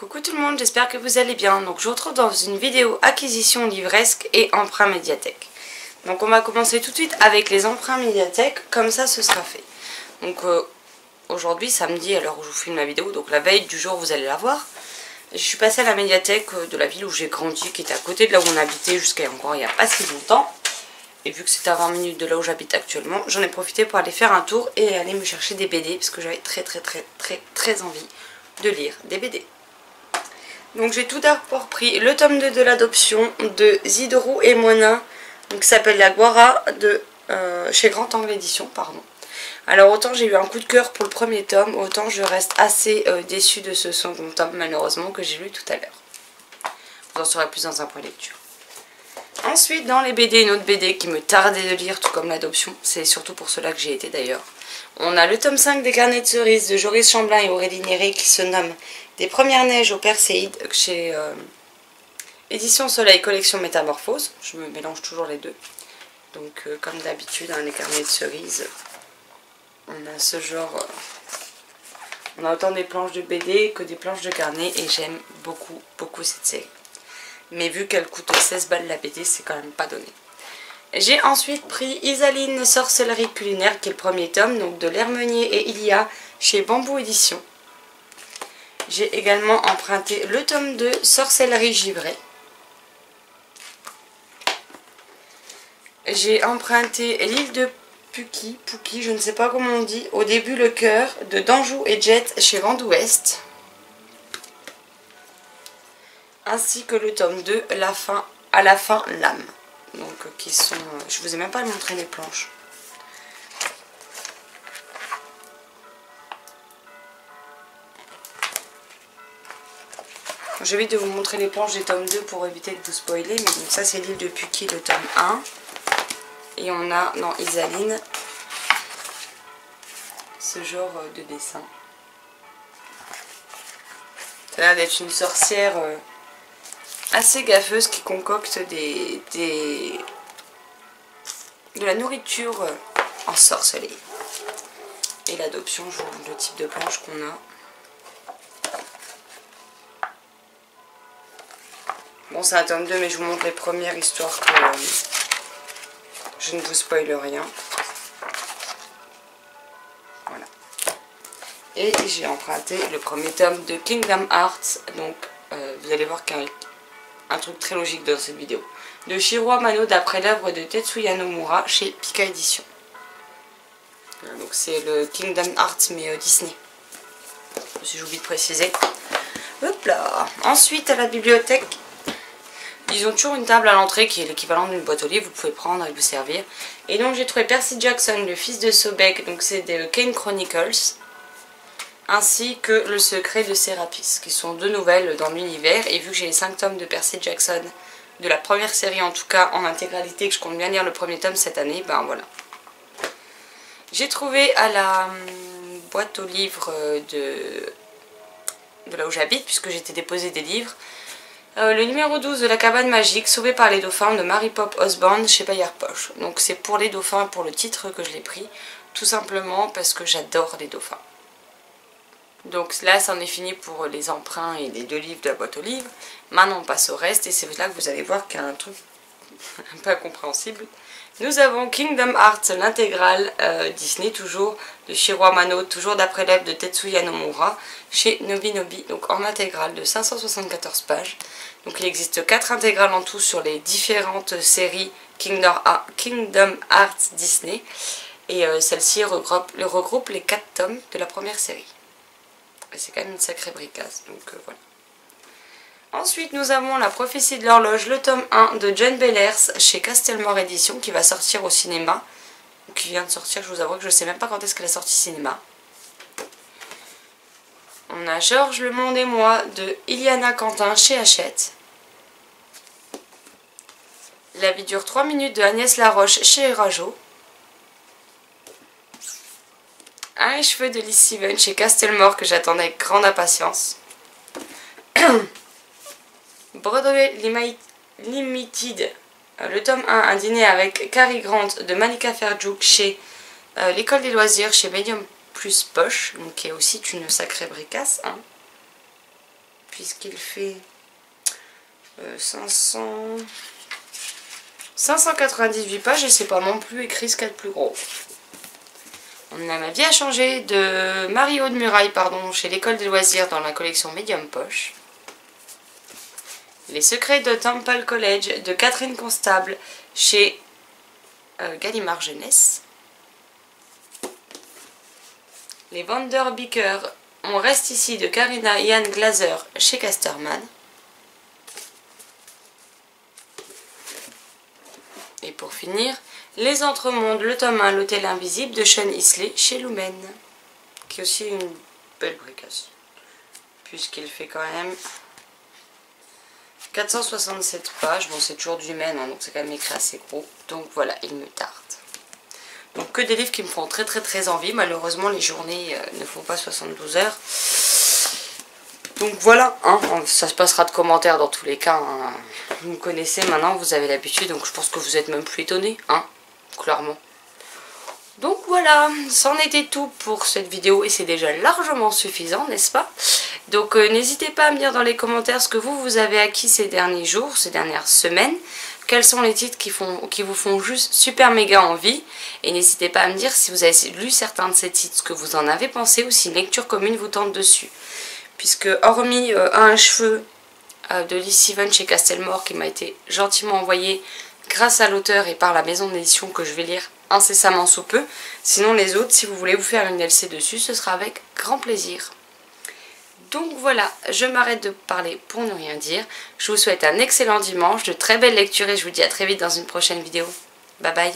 Coucou tout le monde, j'espère que vous allez bien. Donc je vous retrouve dans une vidéo acquisition livresque et emprunt médiathèque. Donc on va commencer tout de suite avec les emprunts médiathèque, comme ça ce sera fait. Donc aujourd'hui samedi à l'heure où je vous filme la vidéo, donc la veille du jour vous allez la voir. Je suis passée à la médiathèque de la ville où j'ai grandi, qui était à côté de là où on habitait jusqu'à encore il n'y a pas si longtemps. Et vu que c'est à 20 minutes de là où j'habite actuellement, j'en ai profité pour aller faire un tour et aller me chercher des BD parce que j'avais très envie de lire des BD. Donc j'ai tout d'abord pris le tome 2 de l'adoption de Zidorou et Moina, qui s'appelle La Guara de chez Grand Angle Édition, pardon. Alors autant j'ai eu un coup de cœur pour le premier tome, autant je reste assez déçue de ce second tome malheureusement que j'ai lu tout à l'heure. Vous en saurez plus dans un point lecture. Ensuite dans les BD, une autre BD qui me tardait de lire tout comme l'adoption, c'est surtout pour cela que j'ai été d'ailleurs. On a le tome 5 des Carnets de cerises de Joris Chamblin et Aurélie Néré qui se nomme Des premières neiges au Perséide chez Édition Soleil Collection Métamorphose. Je me mélange toujours les deux. Donc comme d'habitude, les carnets de cerises, on a ce genre... on a autant des planches de BD que des planches de carnet et j'aime beaucoup cette série. Mais vu qu'elle coûte 16 balles la BD, c'est quand même pas donné. J'ai ensuite pris Isaline Sorcellerie Culinaire, qui est le premier tome, donc de L'Hermenier et Ilia chez Bambou Édition. J'ai également emprunté le tome 2 Sorcellerie Givrée. J'ai emprunté L'île de Pouki, je ne sais pas comment on dit, Au début le cœur de Danjou et Jet chez Vent d'Ouest. Ainsi que le tome 2 À la fin l'âme. Donc qui sont... je vous ai même pas montré les planches. J'évite de vous montrer les planches des tomes 2 pour éviter de vous spoiler. Mais donc ça c'est L'île de Pouki, le tome 1. Et on a dans Isaline ce genre de dessin. Ça a l'air d'être une sorcière assez gaffeuse qui concocte de la nourriture en sorcellerie. Et l'adoption, je vous montre le type de planche qu'on a. Bon, c'est un tome 2, mais je vous montre les premières histoires que je ne vous spoile rien. Voilà. Et j'ai emprunté le premier tome de Kingdom Hearts. Donc, vous allez voir qu'il y a un truc très logique dans cette vidéo. De Shiro Amano d'après l'œuvre de Tetsuya Nomura chez Pika Édition. Donc c'est le Kingdom Hearts mais Disney. Si j'ai oublié de préciser. Hop là. Ensuite à la bibliothèque, ils ont toujours une table à l'entrée qui est l'équivalent d'une boîte aux livres. Vous pouvez prendre et vous servir. Et donc j'ai trouvé Percy Jackson, le fils de Sobek. Donc c'est des Kane Chronicles. Ainsi que Le secret de Sérapis, qui sont deux nouvelles dans l'univers. Et vu que j'ai les 5 tomes de Percy Jackson, de la première série en tout cas, en intégralité, que je compte bien lire le premier tome cette année, ben voilà. J'ai trouvé à la boîte aux livres de là où j'habite, puisque j'étais déposé des livres, le numéro 12 de La Cabane Magique, Sauvé par les dauphins de Mary Pop Osborne chez Bayard Poche. Donc c'est pour les dauphins, pour le titre que je l'ai pris, tout simplement parce que j'adore les dauphins. Donc là, ça en est fini pour les emprunts et les 2 livres de la boîte aux livres. Maintenant, on passe au reste et c'est là que vous allez voir qu'il y a un truc un peu incompréhensible. Nous avons Kingdom Hearts, l'intégrale Disney, toujours de Shiro Amano, toujours d'après l'œuvre de Tetsuya Nomura, chez Nobinobi, donc en intégrale de 574 pages. Donc il existe 4 intégrales en tout sur les différentes séries Kingdom Hearts Disney. Et celle-ci regroupe les 4 tomes de la première série. C'est quand même une sacrée bricasse, donc voilà. Ensuite, nous avons La prophétie de l'horloge, le tome 1 de John Bellers chez Castelmore Édition, qui va sortir au cinéma. Qui vient de sortir, je vous avoue que je ne sais même pas quand est-ce qu'elle est sortie cinéma. On a Georges, Le Monde et moi de Iliana Quentin chez Hachette. La vie dure 3 minutes de Agnès Laroche chez Rajo. Un et cheveux de Liz Steven chez Castelmore que j'attendais avec grande impatience. Broadway Limited, le tome 1, Un dîner avec Cary Grant de Malika Ferjouk chez l'école des loisirs chez Medium Plus Poche, donc qui est aussi une sacrée bricasse, hein, puisqu'il fait 598 pages et c'est pas non plus écrit ce qu'il y a de plus gros. On a Ma vie a changé de Marie-Aude Muraille, pardon, chez l'école des loisirs dans la collection Medium Poche. Les secrets de Temple College de Catherine Constable chez Gallimard Jeunesse. Les Vanderbeekers, On reste ici de Karina Ian Glaser chez Casterman. Et pour finir, Les Entremondes, le tome 1, L'Hôtel Invisible de Sean Isley chez Lumen. Qui est aussi une belle bricasse. Puisqu'il fait quand même 467 pages. Bon, c'est toujours du Lumen, hein, donc c'est quand même écrit assez gros. Donc voilà, il me tarde. Donc que des livres qui me font très envie. Malheureusement, les journées ne font pas 72 heures. Donc voilà, hein, ça se passera de commentaires dans tous les cas. Hein. Vous me connaissez maintenant, vous avez l'habitude, donc je pense que vous êtes même plus étonnés, hein, clairement. Donc voilà, c'en était tout pour cette vidéo et c'est déjà largement suffisant, n'est-ce pas? Donc n'hésitez pas à me dire dans les commentaires ce que vous avez acquis ces derniers jours, ces dernières semaines. Quels sont les titres qui vous font juste super méga envie. Et n'hésitez pas à me dire si vous avez lu certains de ces titres, ce que vous en avez pensé ou si une lecture commune vous tente dessus. Puisque hormis un cheveu de Lee Steven chez Castelmore qui m'a été gentiment envoyé grâce à l'auteur et par la maison d'édition que je vais lire incessamment sous peu. Sinon les autres, si vous voulez vous faire une LC dessus, ce sera avec grand plaisir. Donc voilà, je m'arrête de parler pour ne rien dire. Je vous souhaite un excellent dimanche, de très belles lectures et je vous dis à très vite dans une prochaine vidéo. Bye bye.